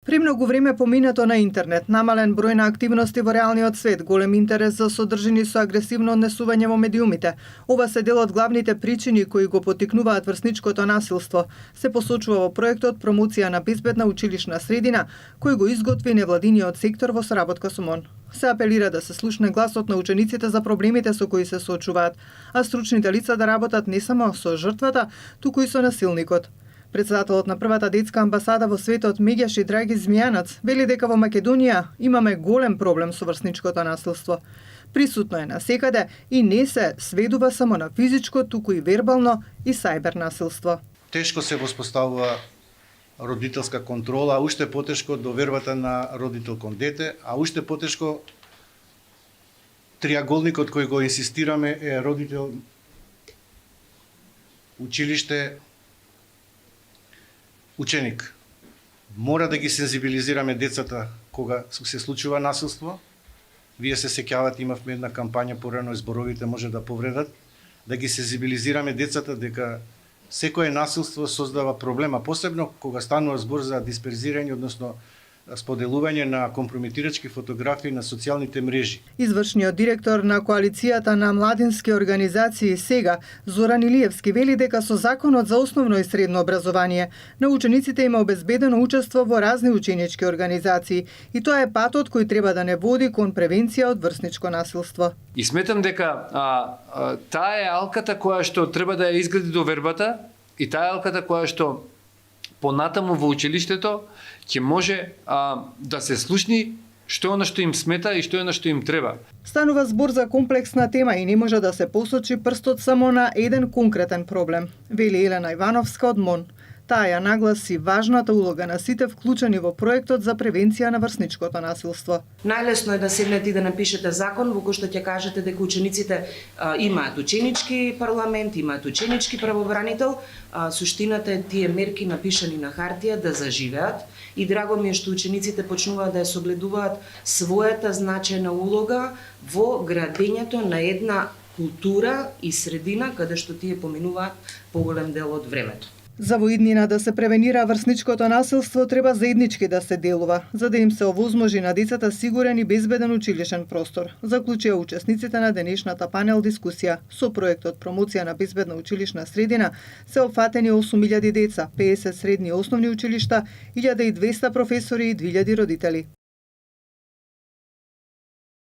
Премногу време поминато на интернет, намален број на активности во реалниот свет, голем интерес за содржини со агресивно однесување во медиумите. Ова се дел од главните причини кои го поттикнуваат врсничкото насилство, се посочува во проектот Промоција на безбедна училишна средина, кој го изготви невладиниот сектор во соработка со МОН. Се апелира да се слушне гласот на учениците за проблемите со кои се соочуваат, а стручните лица да работат не само со жртвата, туку и со насилникот. Председателот на првата детска амбасада во светот Меѓаши Драги Змијанац вели дека во Македонија имаме голем проблем со врсничкото насилство. Присутно е насекаде и не се сведува само на физичко, туку и вербално и сајбер насилство. Тешко се воспоставува родителска контрола, а уште потешко довербата на родител кон дете, а уште потешко триаголникот кој го инсистираме е родител, училиште, ученик. Мора да ги сензибилизираме децата кога се случува насилство. Вие се сеќавате, имавме една кампања порано, зборовите може да повредат, да ги сензибилизираме децата дека секое насилство создава проблема, посебно кога станува збор за дисперзирање, односно споделување на компрометирачки фотографии на социјалните мрежи. Извршниот директор на Коалицијата на младински организации СЕГА, Зоран Илиевски, вели дека со Законот за основно и средно образование на учениците има обезбедено учество во разни ученички организации и тоа е патот кој треба да не води кон превенција од врсничко насилство. И сметам дека таа е алката која што треба да ја изгради довербата и таа е алката која што понатаму во училиштето ќе може да се слушни што е она што им смета и што е она што им треба. Станува збор за комплексна тема и не може да се посочи прстот само на еден конкретен проблем, вели Елена Ивановска од МОН. Таа ја нагласи важната улога на сите вклучени во проектот за превенција на врсничкото насилство. Најлесно е да седнете и да напишете закон во кој што ќе кажете дека учениците имаат ученички парламент, имаат ученички правобранител. Суштината е тие мерки напишани на хартија да заживеат и драго ми е што учениците почнуваат да ја согледуваат својата значајна улога во градењето на една култура и средина каде што тие поминуваат поголем дел од времето. За во иднина да се превенира врсничкото насилство треба заеднички да се делува, за да им се овозможи на децата сигурен и безбеден училишен простор, заклучија учесниците на денешната панел дискусија. Со проектот Промоција на безбедна училишна средина се опфатени 8000 деца, 50 средни и основни училишта, 1200 професори и 2000 родители.